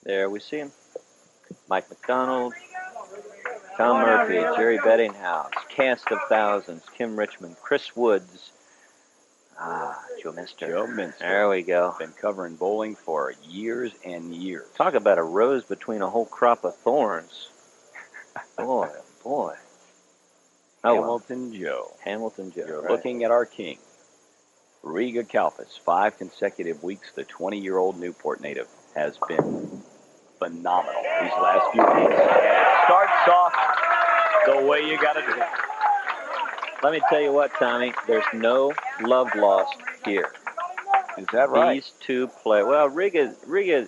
There we see him. Mike McDonald, Tom Murphy, Jerry Bettinghouse, Cast of Thousands, Kim Richmond, Chris Woods. Joe Minster. Joe Minster. There we go. Been covering bowling for years and years. Talk about a rose between a whole crop of thorns. Boy, oh boy. Hamilton Joe. Hamilton Joe. You're right. looking at our king. Riga Kalfas, 5 consecutive weeks. The 20-year-old Newport native has been phenomenal these last few weeks. And it starts off the way you got to do it. Let me tell you what, Tommy. There's no love lost here. Is that right? These two play well. Riga,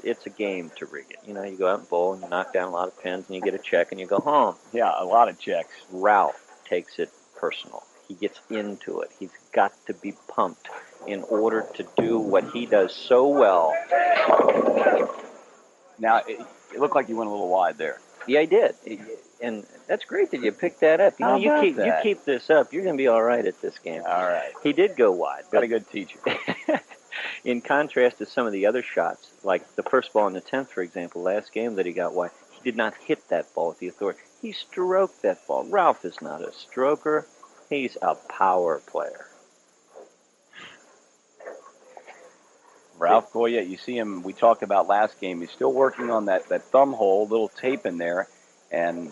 it's a game to Riga. You know, you go out and bowl and you knock down a lot of pins and you get a check and you go home. Yeah, a lot of checks. Ralph takes it personal. He gets into it. He's got to be pumped in order to do what he does so well. Now, it looked like you went a little wide there. Yeah, I did. And that's great that you picked that up. You know, you keep this up, you're going to be all right at this game. All right. He did go wide. Got a good teacher. In contrast to some of the other shots, like the first ball in the 10th, for example, last game that he got wide, he did not hit that ball with the authority. He stroked that ball. Ralph is not a stroker. He's a power player. Ralph Goyette, you see him, we talked about last game, he's still working on that thumb hole, little tape in there. And,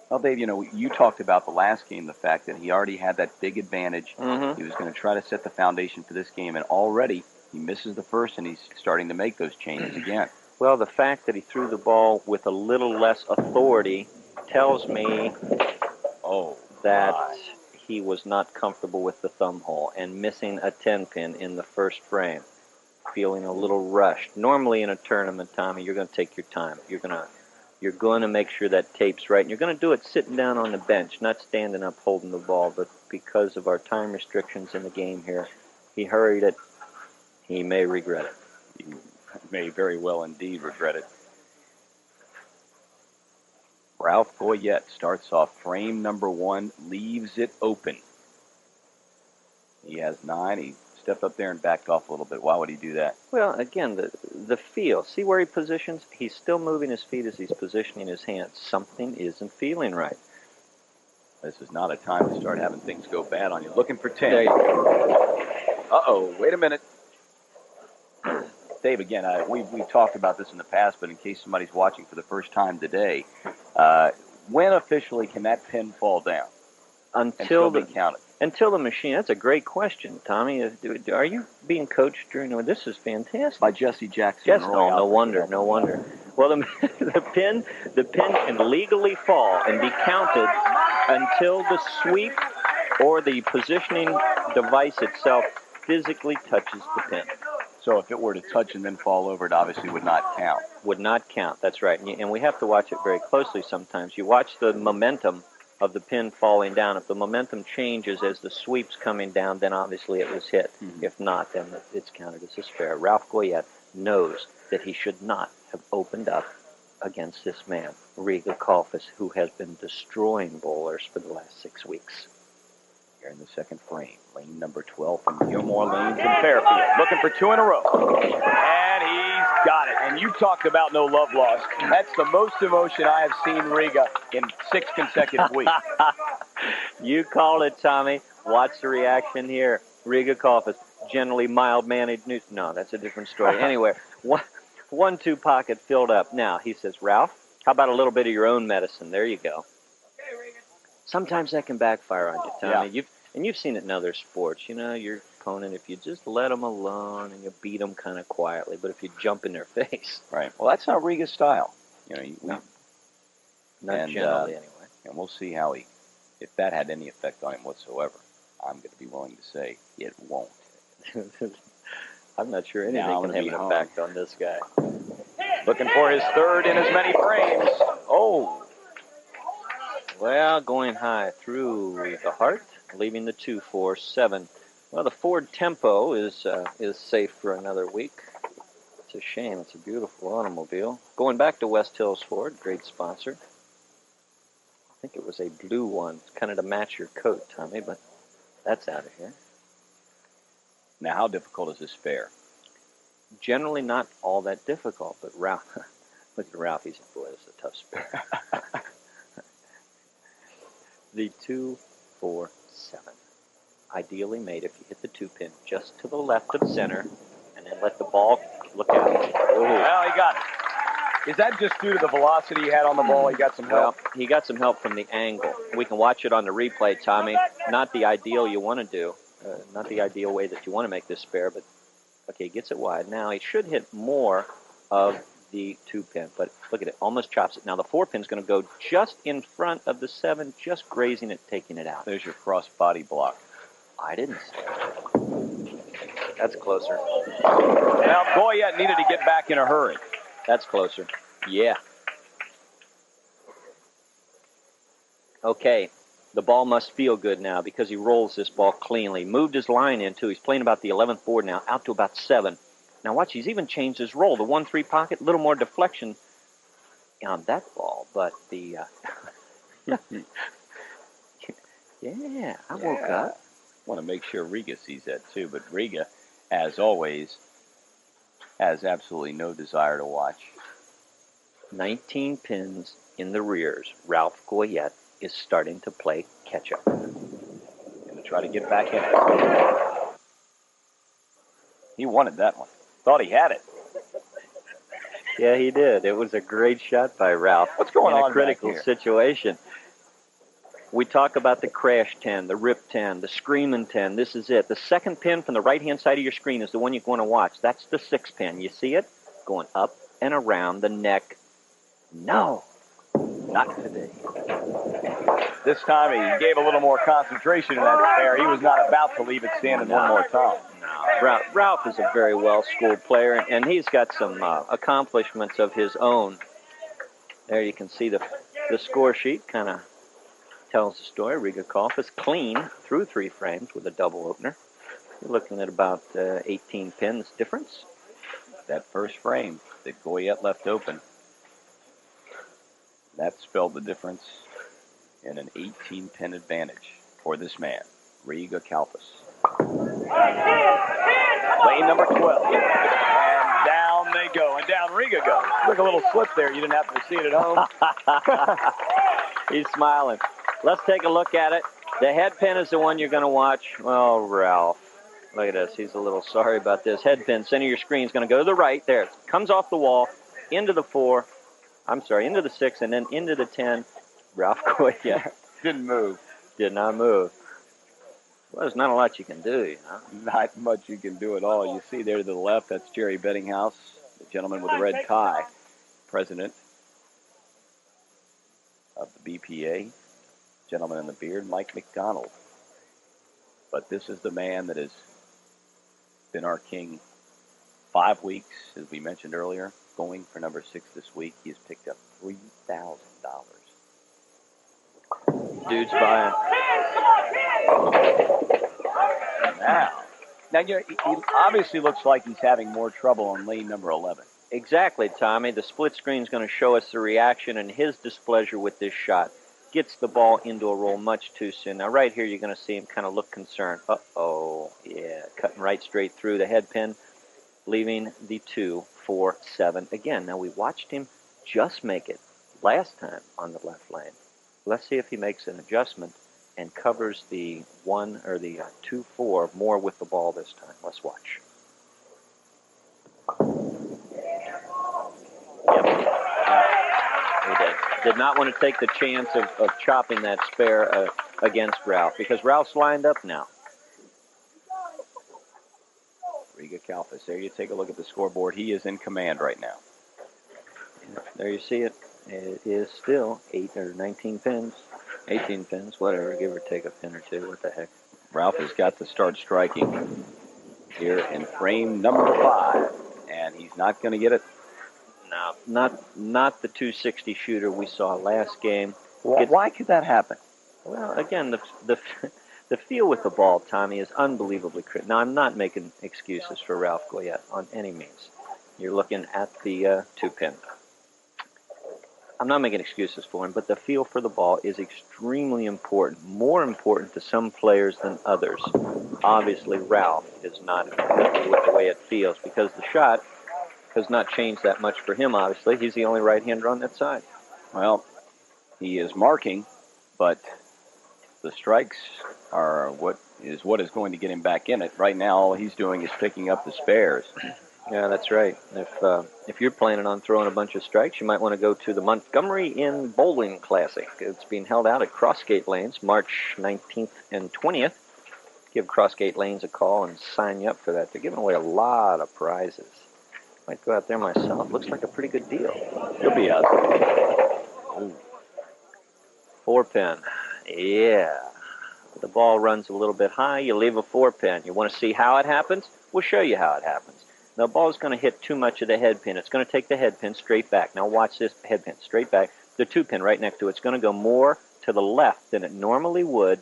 well, Dave, you know, you talked about the last game, the fact that he already had that big advantage. Mm-hmm. He was going to try to set the foundation for this game, and already he misses the first, and he's starting to make those changes again. Well, the fact that he threw the ball with a little less authority tells me that he was not comfortable with the thumb hole and missing a 10-pin in the first frame, feeling a little rushed. Normally in a tournament, Tommy, you're going to take your time. You're going to make sure that tape's right, and you're going to do it sitting down on the bench, not standing up holding the ball. But because of our time restrictions in the game here, he hurried it. He may regret it. He may very well indeed regret it. Ralph Goyette starts off frame number 1, leaves it open. He has 9. He stepped up there and backed off a little bit. Why would he do that? Well, again, the feel. See where he positions? He's still moving his feet as he's positioning his hands. Something isn't feeling right. This is not a time to start having things go bad on you. Looking for 10. There you go. Uh-oh, wait a minute. Dave, again, we've talked about this in the past, but in case somebody's watching for the first time today, when officially can that pin fall down? Until be counted? Until the machine. That's a great question, Tommy. Are you being coached during? This is fantastic. By Jesse Jackson. Yes. No wonder. Well, the pin can legally fall and be counted until the sweep or the positioning device itself physically touches the pin. So if it were to touch and then fall over, it obviously would not count. Would not count. That's right. And we have to watch it very closely sometimes. You watch the momentum of the pin falling down. If the momentum changes as the sweep's coming down, then obviously it was hit. Mm-hmm. If not, then it's counted as a spare. Ralph Goyette knows that he should not have opened up against this man, Riga Kalfas, who has been destroying bowlers for the last 6 weeks. Here in the second frame, lane number 12 from Gilmore Lanes in Fairfield, looking for 2 in a row. And he's got it. And you talked about no love lost. That's the most emotion I have seen Riga in 6 consecutive weeks. You called it, Tommy. Watch the reaction here. Riga Kalfas, generally mild-mannered news. No, that's a different story. Anyway, 1-2 pocket filled up. Now, he says, Ralph, how about a little bit of your own medicine? There you go. Sometimes that can backfire on you, Tommy. Yeah. You've seen it in other sports. You know, your opponent, if you just let them alone and you beat them kind of quietly, but if you jump in their face. Right. Well, that's not Riga's style. You know, not generally anyway. And we'll see how if that had any effect on him whatsoever. I'm going to be willing to say it won't. I'm not sure anything can have an effect on this guy. Looking for his 3rd in as many frames. Oh. Well, going high through the heart, leaving the 2-4-7. Well, the Ford Tempo is safe for another week. It's a shame. It's a beautiful automobile. Going back to West Hills Ford, great sponsor. I think it was a blue one, kind of to match your coat, Tommy, but that's out of here. Now, how difficult is this spare? Generally not all that difficult, but Look at Ralph. He's boy, this is a tough spare. The 2, 4, 7. Ideally made if you hit the 2-pin just to the left of center, and then let the ball look out. Ooh. Well, he got it. Is that just due to the velocity he had on the ball? He got some help? Well, he got some help from the angle. We can watch it on the replay, Tommy. Not the ideal you want to do. Not the ideal way that you want to make this spare, but okay, gets it wide. Now he should hit more of the 2-pin, but look at it, almost chops it. Now the 4-pin is going to go just in front of the 7, just grazing it, taking it out. There's your cross body block. I didn't say that. That's closer. Now Goyette needed to get back in a hurry. That's closer. Yeah. Okay, the ball must feel good now because he rolls this ball cleanly. Moved his line in, too. He's playing about the 11th board now, out to about 7. Now watch, he's even changed his roll. The 1-3 pocket, a little more deflection on that ball, but the... yeah, I woke up. Want to make sure Riga sees that, too, but Riga, as always, has absolutely no desire to watch. 19 pins in the rears. Ralph Goyette is starting to play catch-up. Going to try to get back in it. He wanted that one. Thought he had it. Yeah, he did. It was a great shot by Ralph. What's going on in a critical back here? situation? We talk about the crash 10, the rip 10, the screaming 10. This is it. The second pin from the right-hand side of your screen is the one you want to watch. That's the 6 pin. You see it? Going up and around the neck. No, not today. This time he gave a little more concentration in that spare. He was not about to leave it standing one more time. No. Ralph is a very well-schooled player, and he's got some accomplishments of his own. There you can see the score sheet kind of tells the story. Riga Kalfas clean through 3 frames with a double opener. You're looking at about 18 pins difference. That first frame that Goyette left open, that spelled the difference in an 18-pin advantage for this man, Riga Kalfas. Lane number 12. And down they go, and down Riga goes. Look, a little slip there. You didn't have to see it at home. He's smiling. Let's take a look at it. The head pin is the one you're going to watch. Oh, Ralph. Look at this. He's a little sorry about this. Head pin, center of your screen, is going to go to the right. There. It comes off the wall, into the 4. I'm sorry, into the 6, and then into the 10. Ralph Goyette. Didn't move. Did not move. Well, there's not a lot you can do, you know. Not much you can do at all. You see there to the left, that's Jerry Bettinghouse, the gentleman with the red tie, president of the BPA. Gentleman in the beard, Mike McDonald. But this is the man that has been our king 5 weeks, as we mentioned earlier, going for number 6 this week. He has picked up $3,000. Dude's buying. Now he obviously looks like he's having more trouble on lane number 11. Exactly, Tommy. The split screen is going to show us the reaction and his displeasure with this shot. Gets the ball into a roll much too soon. Now, right here, you're going to see him kind of look concerned. Uh-oh. Yeah, cutting right straight through the head pin, leaving the 2, 4, 7 again. Now, we watched him just make it last time on the left lane. Let's see if he makes an adjustment and covers the 1 or the 2, 4 more with the ball this time. Let's watch. He did not want to take the chance of chopping that spare against Ralph, because Ralph's lined up now. Riga Kalfas, there you take a look at the scoreboard. He is in command right now. There you see it. It is still 8 or 19 pins, 18 pins, whatever, give or take a pin or 2. What the heck? Ralph has got to start striking here in frame number 5, and he's not going to get it. No, not the 260 shooter we saw last game. Why could that happen? Well, again, the feel with the ball, Tommy, is unbelievably critical. Now, I'm not making excuses for Ralph Goyette on any means. You're looking at the 2-pin. I'm not making excuses for him, but the feel for the ball is extremely important, more important to some players than others. Obviously, Ralph is not happy with the way it feels, because the shot has not changed that much for him, obviously. He's the only right-hander on that side. Well, he is marking, but the strikes are what is going to get him back in it. Right now, all he's doing is picking up the spares. Yeah, that's right. If you're planning on throwing a bunch of strikes, you might want to go to the Montgomery Inn Bowling Classic. It's being held out at Crossgate Lanes, March 19th and 20th. Give Crossgate Lanes a call and sign you up for that. They're giving away a lot of prizes. Might go out there myself. Looks like a pretty good deal. You'll be out there. Ooh. 4-pin. Yeah. The ball runs a little bit high. You leave a 4-pin. You want to see how it happens? We'll show you how it happens. The ball's going to hit too much of the head pin. It's going to take the head pin straight back. Now watch this head pin straight back. The 2-pin right next to it. It's going to go more to the left than it normally would.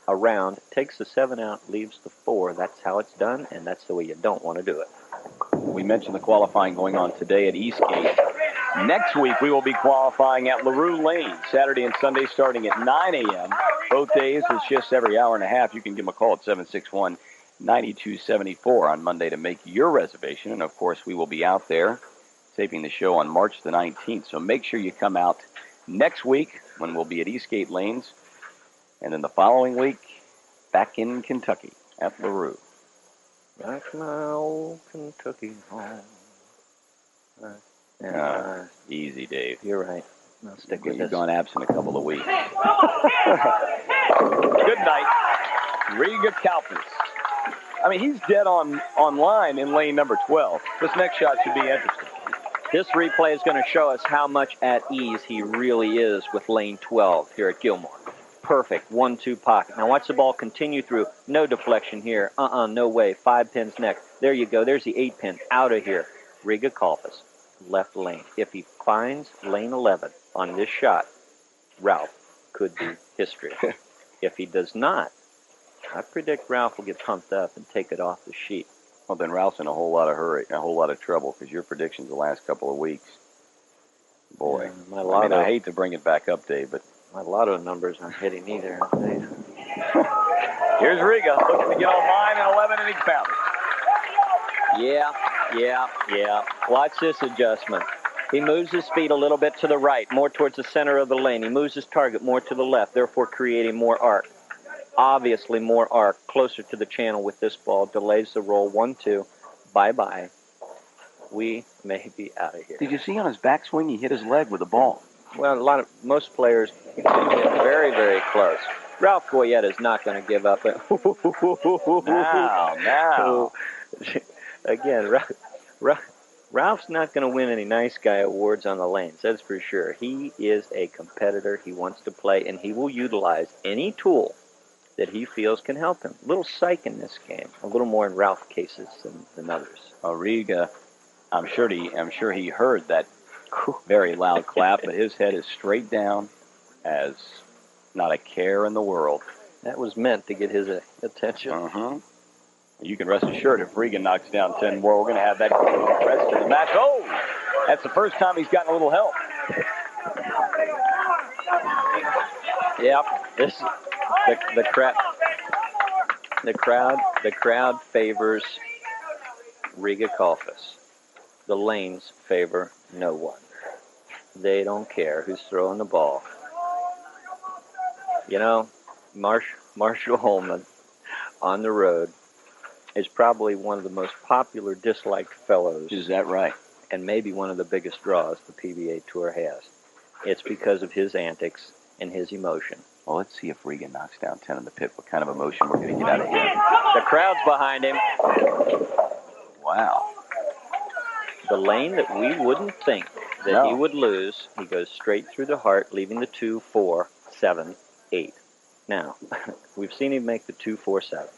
Around, takes the 7 out, leaves the 4. That's how it's done, and that's the way you don't want to do it. We mentioned the qualifying going on today at Eastgate. Next week, we will be qualifying at LaRue Lane, Saturday and Sunday starting at 9 a.m. Both days with shifts every hour and a half. You can give them a call at 761-9274 on Monday to make your reservation. And, of course, we will be out there taping the show on March the 19th. So make sure you come out next week when we'll be at Eastgate Lanes. And then the following week, back in Kentucky at LaRue. Back to my old Kentucky home. Easy, Dave. You're right. I'll stick with You've this. gone absent a couple of weeks. Good night, Riga Kalfas. I mean, he's dead on line in lane number 12. This next shot should be interesting. This replay is going to show us how much at ease he really is with lane 12 here at Gilmore. Perfect 1-2 pocket. Now watch the ball continue through. No deflection here. No way. 5 pins next. There you go. There's the 8-pin out of here. Riga Kalfas, left lane. If he finds lane 11 on this shot, Ralph could be history. If he does not, I predict Ralph will get pumped up and take it off the sheet. Well, then Ralph's in a whole lot of hurry, a whole lot of trouble, because your predictions the last couple of weeks. Boy, I hate to bring it back up, Dave, but my lotto numbers aren't hitting either. Here's Riga looking to get on line in 11, and he found it. Yeah. Watch this adjustment. He moves his feet a little bit to the right, more towards the center of the lane. He moves his target more to the left, therefore creating more arc. Obviously more arc, closer to the channel with this ball. Delays the roll. 1-2. Bye-bye. We may be out of here. Did you see on his backswing, he hit his leg with the ball? Well, most players get very, very close. Ralph Goyette is not going to give up. Now. Again, Ralph's not going to win any nice guy awards on the lanes, that's for sure. He is a competitor. He wants to play, and he will utilize any tool that he feels can help him. A little psych in this game, a little more in Ralph cases than others. Riga, I'm sure he heard that very loud clap, but his head is straight down as not a care in the world. That was meant to get his attention. You can rest assured if Riga knocks down 10 more, we're going to have that the rest of the match. Oh, that's the first time he's gotten a little help. Yep, the crowd favors Riga Kalfas. The lanes favor no one. They don't care who's throwing the ball. You know, Marshall Holman on the road is probably one of the most popular, disliked fellows. Is that right? And maybe one of the biggest draws the PBA Tour has. It's because of his antics and his emotion. Well, let's see if Riga knocks down 10 in the pit, what kind of emotion we're going to get out of him. The crowd's behind him. Wow. The lane that we wouldn't think that he would lose, he goes straight through the heart, leaving the 2, 4, 7, 8. Now, we've seen him make the 2, 4, 7.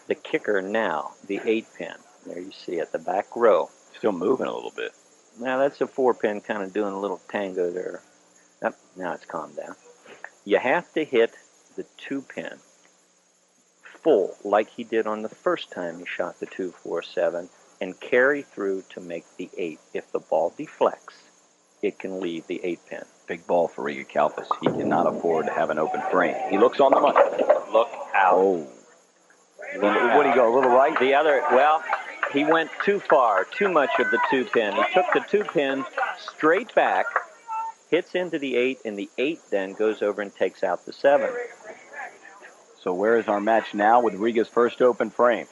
The kicker now, the 8-pin. There you see it, the back row. Still moving a little bit. Now, that's a 4-pin kind of doing a little tango there. Now it's calmed down. You have to hit the 2-pin full, like he did on the first time he shot the 2, 4, 7, and carry through to make the 8. If the ball deflects, it can leave the 8-pin. Big ball for Riga Kalfas. He cannot afford to have an open frame. He looks on the money. Look out. Oh. What do you go, a little right? The other, well, He went too far, too much of the 2-pin. He took the 2-pin straight back, hits into the 8, and the 8 then goes over and takes out the 7. So where is our match now with Riga's first open frame?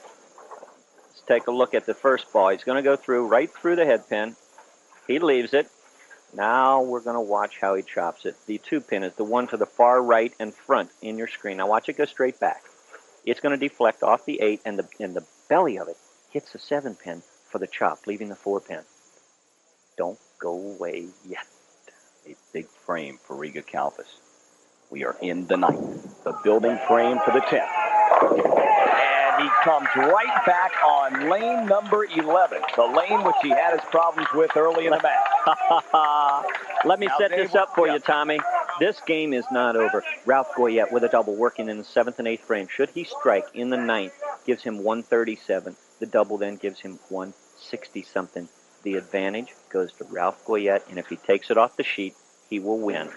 Let's take a look at the first ball. He's going to go through, right through the head pin. He leaves it. Now we're going to watch how he chops it. The 2-pin is the one to the far right and front in your screen. Now watch it go straight back. It's going to deflect off the 8, and the belly of it hits the 7-pin for the chop, leaving the 4-pin. Don't go away yet. A big frame for Riga Kalfas. We are in the 9th. The building frame for the 10th. And he comes right back on lane number 11, the lane which he had his problems with early in the match. Let me set this up for you, Tommy. This game is not over. Ralph Goyette with a double working in the 7th and 8th frame. Should he strike in the 9th, gives him 137. The double then gives him 160-something. The advantage goes to Ralph Goyette, and if he takes it off the sheet, he will win.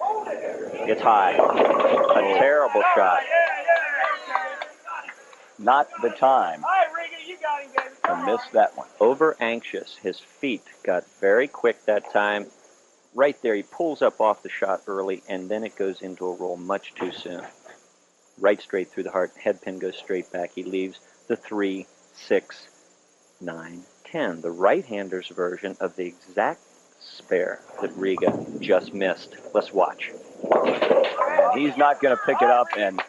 It's high. A terrible shot. Not the time to miss that one. Over anxious. His feet got very quick that time. Right there, he pulls up off the shot early, and then it goes into a roll much too soon. Right straight through the heart. Head pin goes straight back. He leaves the 3, 6, 9, 10. The right-hander's version of the exact spare that Riga just missed. Let's watch. And he's not going to pick it up, and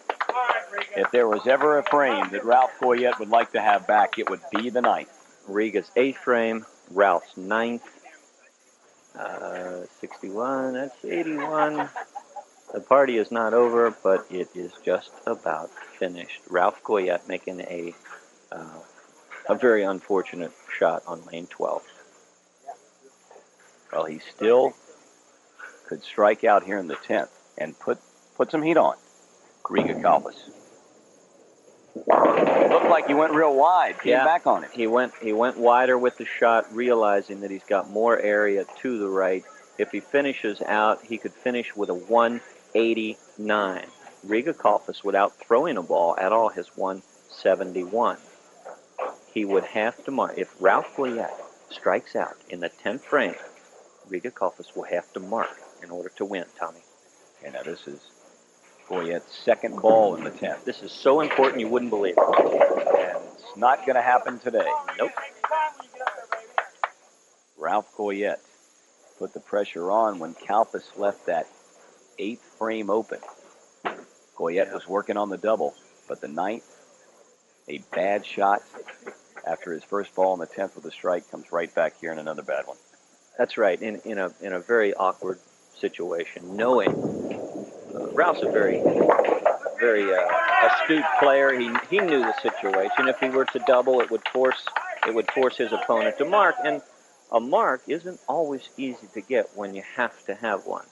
if there was ever a frame that Ralph Goyette would like to have back, it would be the 9th. Riga's 8th frame, Ralph's 9th. 61, that's 81. The party is not over, but it is just about finished. Ralph Goyette making a very unfortunate shot on lane 12. Well, he still could strike out here in the 10th and put some heat on Riga Kalfas. Looked like he went real wide. Came back on it. He went wider with the shot, realizing that he's got more area to the right. If he finishes out, he could finish with a 189. Riga Kalfas, without throwing a ball at all, has 171. He would have to mark. If Ralph Goyette strikes out in the 10th frame, Riga Kalfas will have to mark in order to win, Tommy. And now this is Goyette's second ball in the 10th. This is so important you wouldn't believe it. And it's not going to happen today. Nope. Ralph Goyette put the pressure on when Kalfas left that 8th frame open. Goyette was working on the double, but the 9th, a bad shot after his first ball in the 10th with a strike, comes right back here in another bad one. That's right, in a very awkward situation, knowing Ralph's a very astute player. He knew the situation. If he were to double, it would force his opponent to mark, and a mark isn't always easy to get when you have to have one.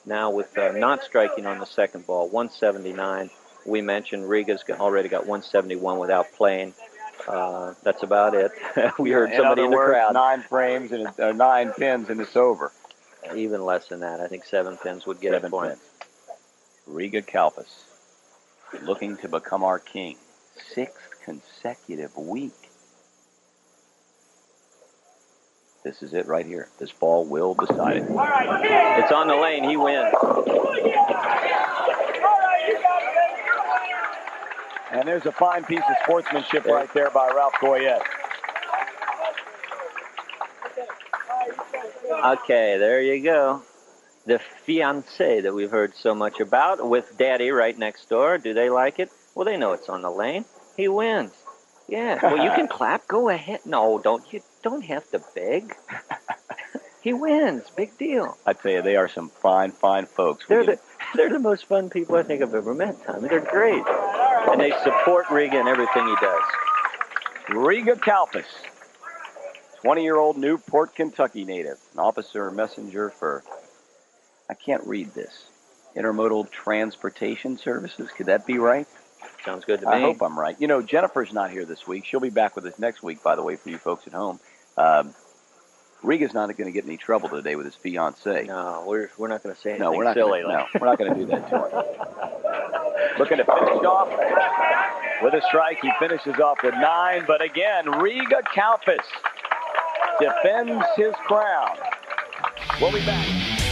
Now with not striking on the second ball, 179. We mentioned Riga's already got 171 without playing. That's about it. We heard somebody in the crowd. 9 frames and 9 pins, and it's over. Even less than that. I think 7 pins would get it for him. Riga Kalfas looking to become our king. 6th consecutive week. This is it right here. This ball will decide it. It's on the lane. He wins. And there's a fine piece of sportsmanship right there by Ralph Goyette. Okay, there you go. The fiancé that we've heard so much about with Daddy right next door. Do they like it? Well, they know it's on the lane. He wins. Yeah. Well, you can clap. Go ahead. No, you don't have to beg. He wins. Big deal. I tell you, they are some fine, fine folks. They're the most fun people I think I've ever met, Tommy. They're great. And they support Riga in everything he does. Riga Kalfas, 20-year-old Newport, Kentucky native. An officer or messenger for, I can't read this, Intermodal Transportation Services. Could that be right? Sounds good to me. I hope I'm right. You know, Jennifer's not here this week. She'll be back with us next week, by the way, for you folks at home. Riga's not going to get in any trouble today with his fiancée. No, we're not going to say anything silly. No, we're not going to do that to him. Looking to finish off with a strike. He finishes off with 9. But again, Riga Kalfas defends his crown. We'll be back.